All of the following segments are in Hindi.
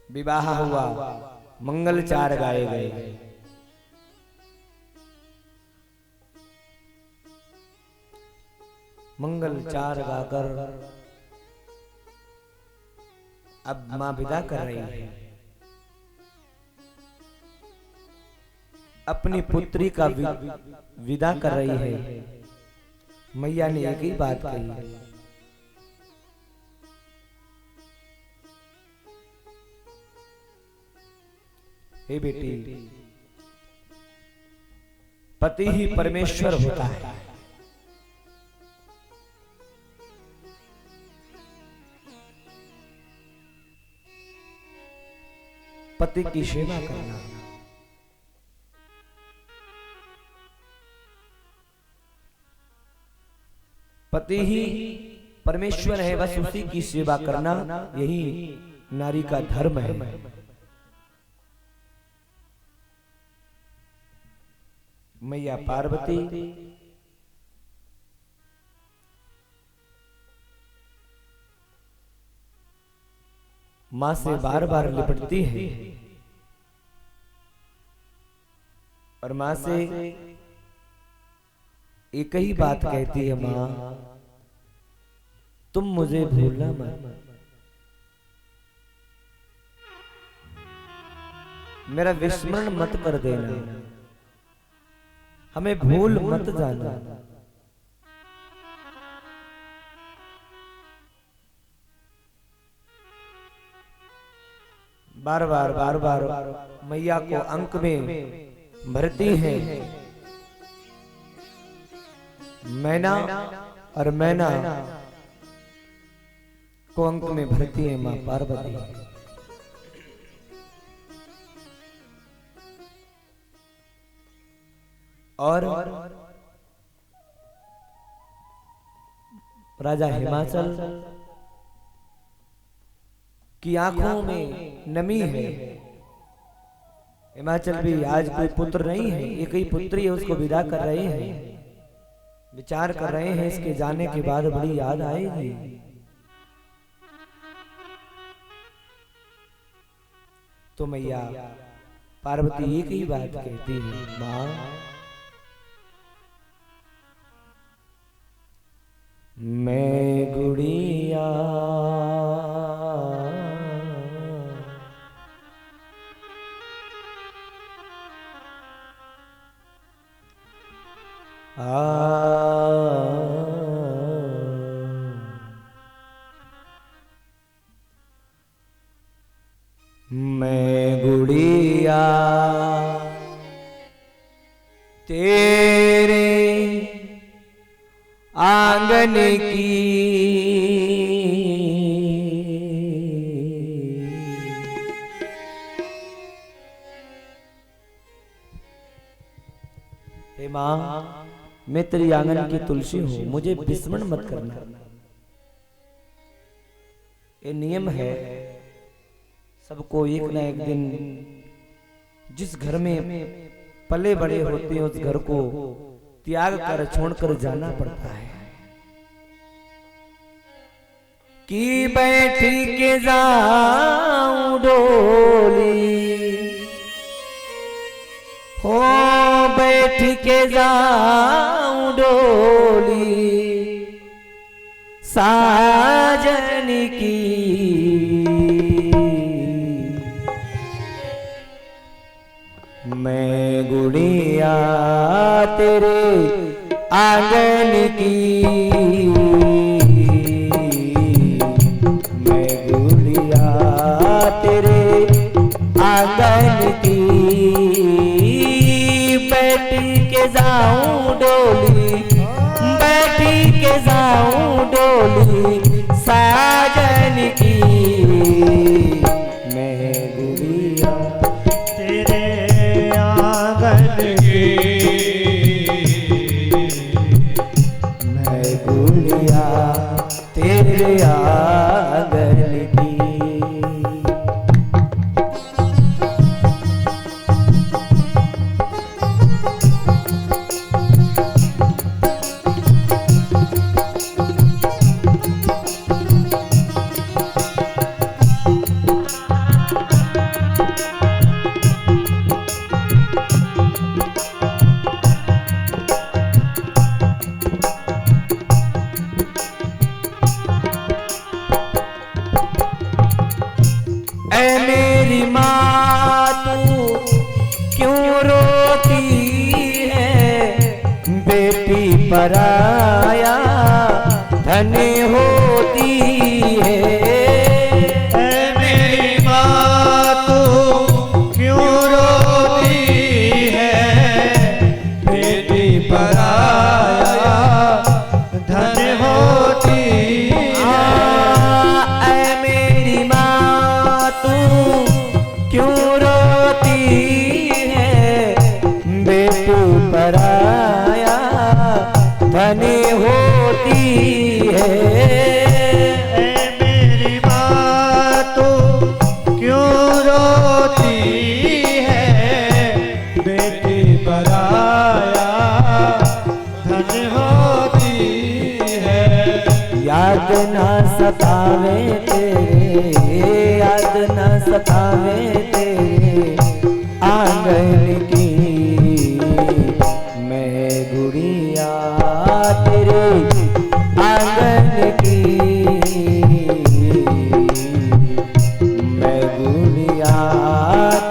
विवाह हुआ, मंगल चार गाए गए। मंगल चार गाकर अब मां विदा कर रही है। अपनी पुत्री का विदा कर रही है। मैया ने एक ही बात कही है, हे बेटी, पति ही परमेश्वर होता है। पति की सेवा करना, पति ही परमेश्वर है, बस उसी की सेवा करना यही नारी का धर्म है। मैया पार्वती मां से बार बार लिपटती है और मां से एक ही बात कहती है, मां तुम मुझे भूलना मत, मेरा विस्मरण मत कर देना, हमें भूल मत जाना। बार बार मैया को अंक में भरती हैं। मैना और मैना को अंक में भरती है मां पार्वती। और राजा हिमाचल की आंखों में नमी है। हिमाचल भी आज कोई पुत्र नहीं है, एक ही पुत्री है, उसको विदा कर रहे हैं। विचार कर रहे हैं इसके जाने के बाद बड़ी याद आएगी। तो मैया पार्वती एक ही बात कहती है, मां मैं गुड़िया मैं गुड़िया तेरे आंगन की, हे मां मैं तेरी आंगन की तुलसी हूं, मुझे विस्मरण मत करना। ये नियम है, सबको एक ना एक दिन जिस घर में पले बड़े होते हैं उस घर को त्याग कर छोड़कर जाना पड़ता है। कि बैठी के जाऊं डोली हो, बैठ के जाऊं डोली साजन की, मैं गुड़िया तेरे आंगन की, मैं गुड़िया तेरे आंगन की, बैठी के जाऊं डोली, बैठी के जाऊं डोली साजन की, मैं गुड़िया तेरे आंगन की, सतावे तेरे, याद न सतावे तेरे आंगन की। मैं गुड़िया तेरे आंगन की, मैं गुड़िया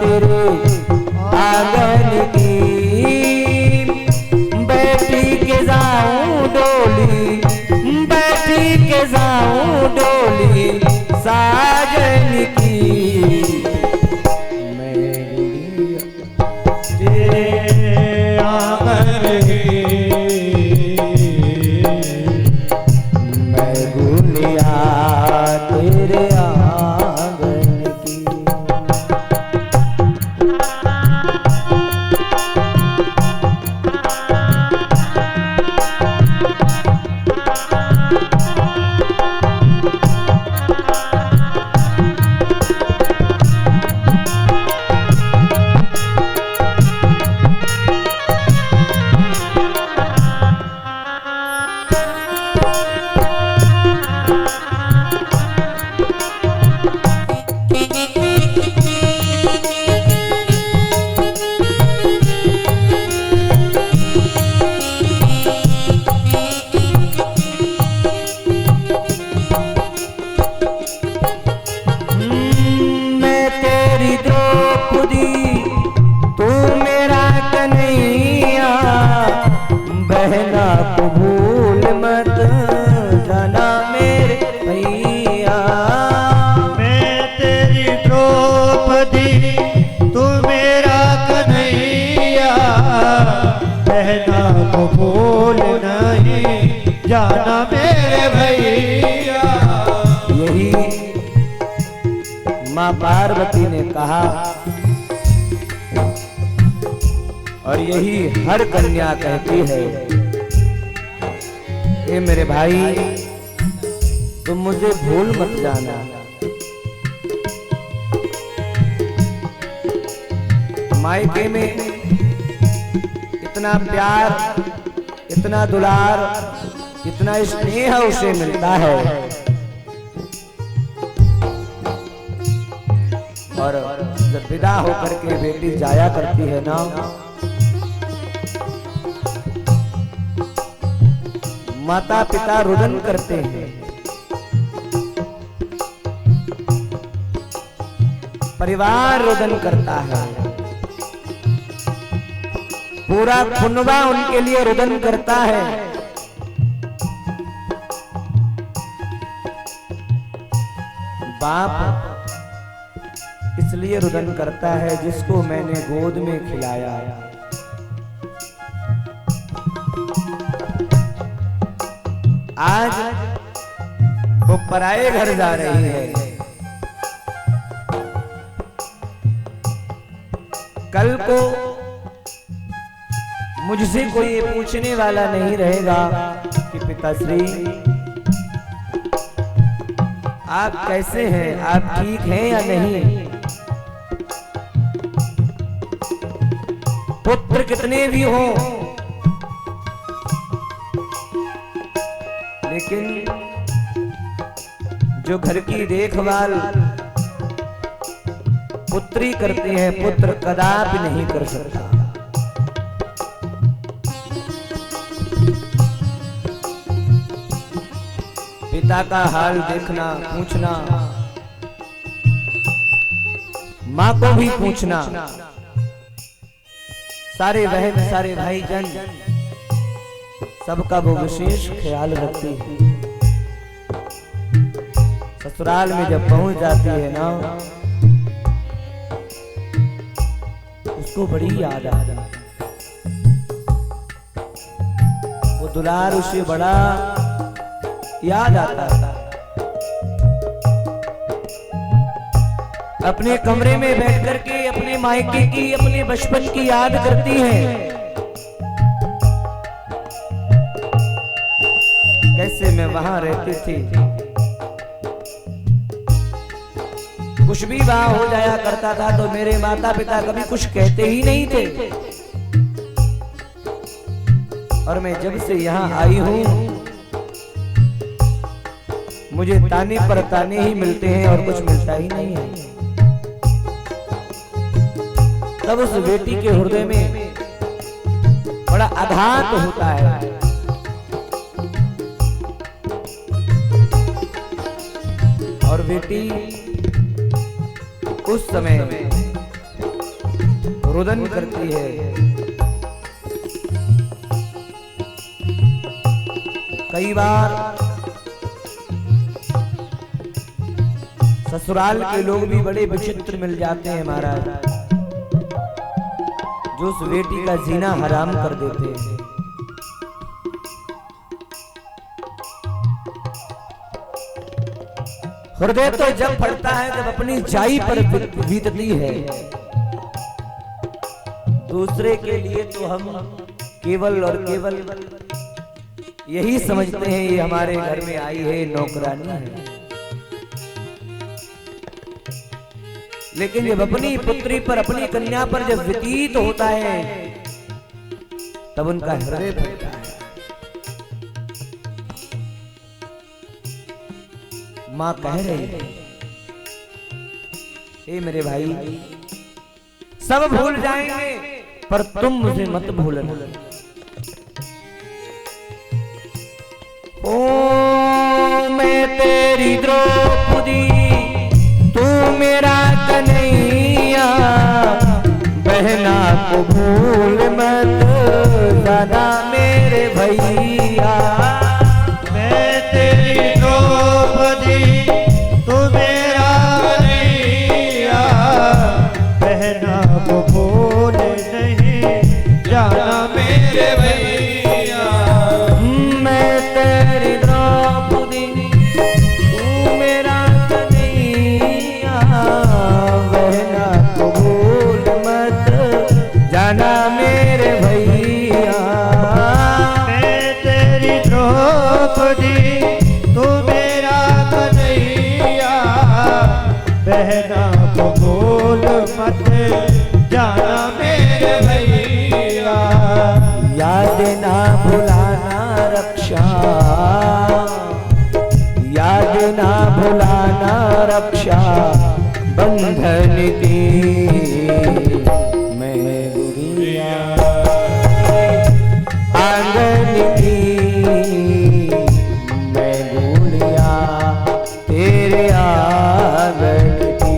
तेरे आंगन की। बैठी के जाऊं डोली, बैठी के जाऊं डोली साजन की। मैं गुड़िया तेरे आंगन की, मैं गुड़िया तेरे आंगन की। तू मेरा कन्हैया, बहना को भूल मत जाना मेरे भैया। मैं तेरी द्रौपदी, तू मेरा कन्हैया, बहना को भूल नहीं जाना मेरे भैया। यही माँ पार्वती ने कहा और यही हर कन्या कहती है, ए मेरे भाई तुम मुझे भूल मत जाना। मायके में इतना प्यार, इतना दुलार, इतना स्नेह उसे मिलता है, और जब विदा होकर के बेटी जाया करती है ना, माता पिता रुदन करते हैं, परिवार रुदन करता है, पूरा खुनवा उनके लिए रुदन करता है। बाप इसलिए रुदन करता है जिसको मैंने गोद में खिलाया। आज वो पराये घर जा रही है, कल को मुझसे कोई पूछने वाला नहीं रहेगा कि पिताश्री आप कैसे हैं, आप ठीक हैं या नहीं। पुत्र कितने भी हों, लेकिन जो घर की देखभाल पुत्री करते हैं, पुत्र कदापि नहीं कर सकता। पिता का हाल देखना, पूछना, माँ को भी पूछना, सारे बहन सारे भाईजान सबका वो विशेष ख्याल रखती है। ससुराल में जब पहुंच जाती है ना, उसको बड़ी याद आ जाती है, वो दुलार उसे बड़ा याद आता था। अपने कमरे में बैठ करके अपने मायके की, अपने बचपन की याद करती है। कैसे मैं वहां रहती थी, कुछ भी वहां हो जाया करता था तो मेरे माता पिता कभी कुछ कहते ही नहीं थे, और मैं जब से यहाँ आई हूं मुझे ताने पर ताने ही मिलते हैं और कुछ मिलता ही नहीं है। तब उस बेटी के हृदय में बड़ा आघात होता है। और बेटी उस समय रुदन करती है। कई बार ससुराल के लोग भी बड़े विचित्र मिल जाते हैं महाराज, जो उस बेटी का जीना हराम कर देते हैं। हृदय तो जब फटता है जब अपनी जाई पर बीतती है। दूसरे के लिए तो हम केवल और केवल यही समझते हैं ये हमारे घर में आई है, नौकरानी है। लेकिन जब अपनी पुत्री पर, अपनी कन्या पर जब व्यतीत होता है तब उनका हृदय फटता है। मां कह रही है, हे मेरे भाई, सब भूल जाएंगे पर तुम मुझे मत भूलना। ओ मैं तेरी द्रौपदी, तू मेरा कन्हैया, बहना को भूल मत जाना मेरे भैया। मैं तेरी द्रौपदी, तू मेरा कन्हैया, बहना को भूल नहीं जाना मेरे भैया। मैं तेरी द्रौपदी, तू मेरा कन्हैया, बहना को भूल मत जाना मेरे भैया। मैं तेरी द्रौपदी, तू मेरा कन्हैया, बहना को भूल मत जाना मेरे भैया। याद ना भुलाना रक्षा, याद ना भुलाना रक्षा बंधन की, मैं गुड़िया आंगन की, मैं गुड़िया तेरे आंगन की।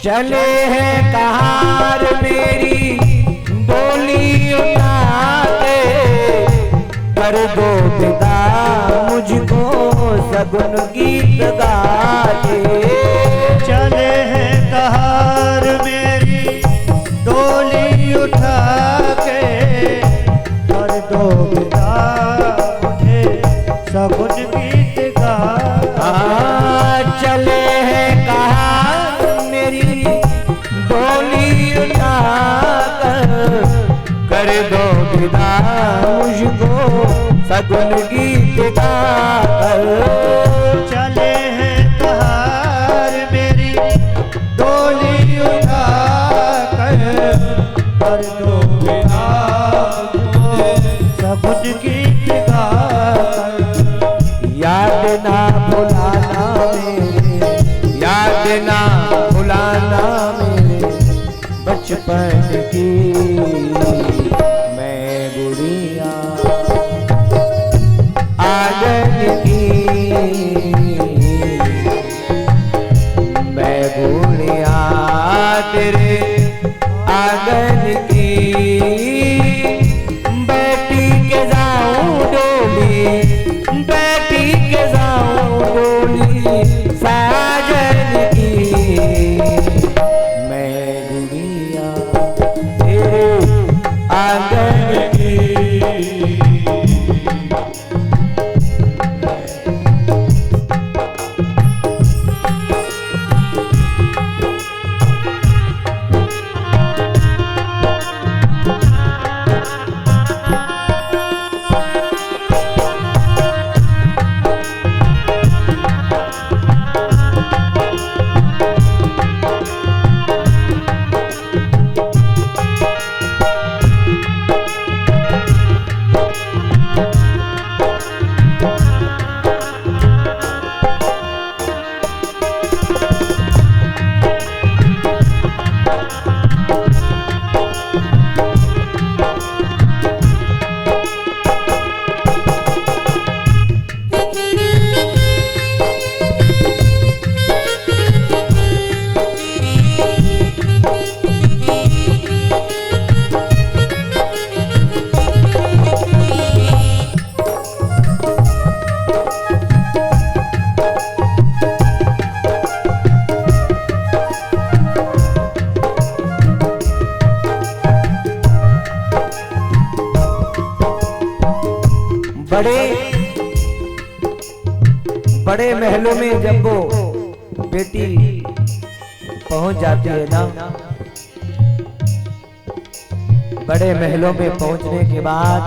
चले हैं कहार मेरी डोली उठा के, कर दो विदा मुझको सगुन गीत गा के। चले हैं कहार मेरी डोली उठा के, कर दो विदा मुझे सगुन गीत गा। चले हैं कहार मेरी डोली उठा कर दो विदा मुझको सगुन गीत गा कर। चले हैं कहार मेरी डोली उठा कर दो विदा सगुन गीत गा कर। याद ना भुलाना मेरे, याद ना भुलाना मेरे बचपन की, मैं गुड़िया आंगन की, मैं गुड़िया तेरे आंगन बहन की। बड़े महलों में जब वो बेटी पहुंच जाती है ना, बड़े महलों में पहुंचने के बाद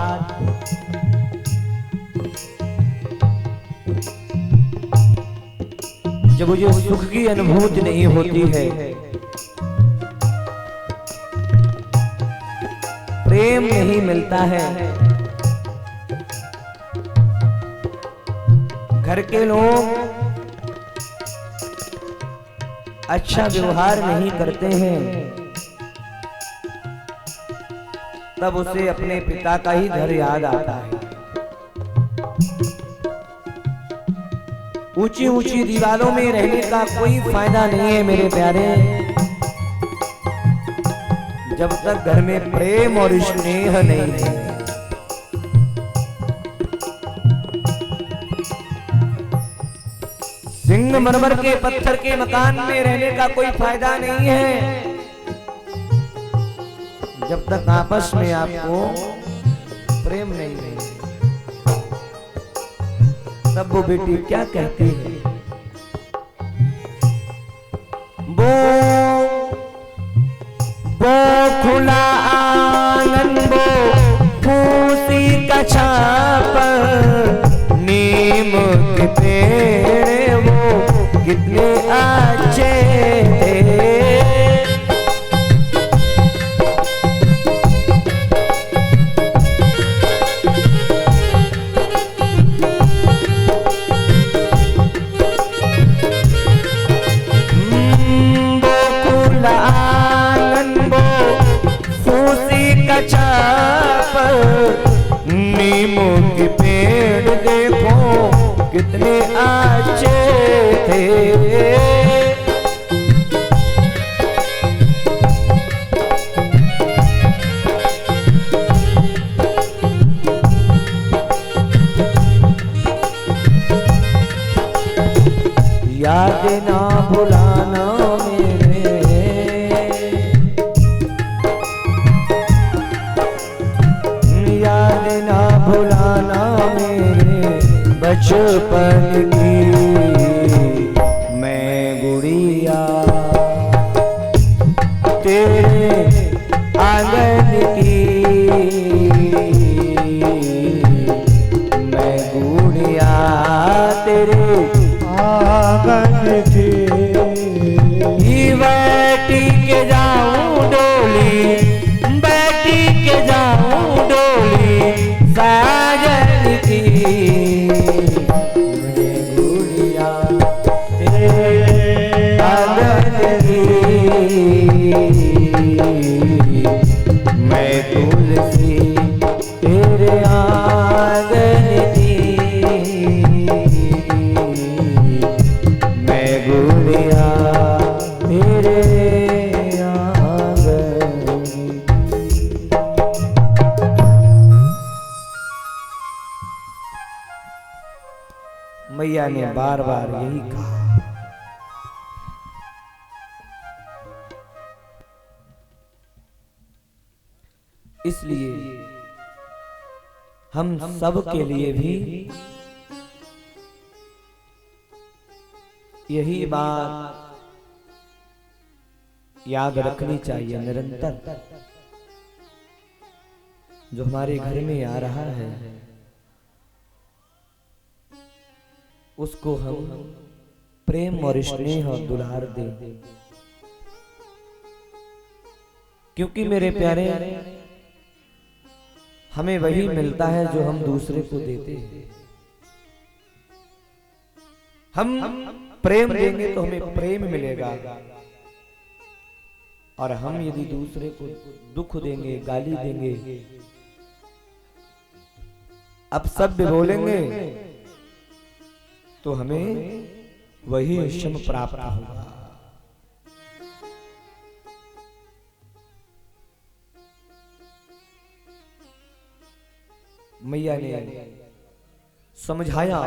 जब मुझे सुख की अनुभूति नहीं होती है, प्रेम नहीं मिलता है, घर के लोग अच्छा व्यवहार नहीं करते हैं, तब उसे अपने पिता का ही घर याद आता है। ऊंची ऊंची दीवारों में रहने का कोई फायदा नहीं है मेरे प्यारे, जब तक घर में प्रेम और स्नेह नहीं है। संगमरमर के पत्थर के मकान में रहने का कोई फायदा नहीं है, जब तक आपस में आपको प्रेम नहीं है। तब वो बेटी क्या कहती है, वो खुला आंगन, वो फूसी का छाप, नीम के पेड़ वो कितने अच्छे थे। वो खुला आंगन, वो फूसी का छाप, नीम के पेड़ देखो कितने अच्छे थे। याद ना भुलाना मेरे, याद ना भुलाना मेरे बचपन की मैं गुड़िया, तेरे आंगन की मैं गुड़िया, तेरे आंगन की। बैठी के जाऊं डोली, बैठी के जाऊं डोली साजन की, मैं गुड़िया तेरे आंगन की, मैं तुलसी तेरे आंगन की, मैं गुड़िया तेरे आंगन की। मैया ने बार बार यही कहा। इसलिए हम सब के लिए भी यही बात याद रखनी चाहिए निरंतर। जो हमारे घर में आ रहा है उसको हम प्रेम और स्नेह और दुलार दें, क्योंकि मेरे प्यारे हमें वही मिलता है जो हम दूसरे को देते हैं। हम प्रेम देंगे तो हमें प्रेम मिलेगा, और हम यदि दूसरे को दुख देंगे, गाली देंगे, अपशब्द बोलेंगे तो हमें वही क्षम प्राप्त होगा। मैया ने समझाया,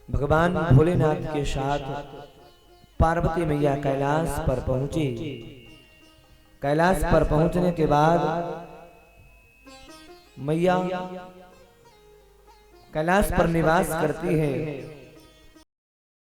भगवान भोलेनाथ के साथ पार्वती मैया कैलाश पर पहुंची। कैलाश पर पहुंचने के बाद मैया कैलाश पर निवास करती है।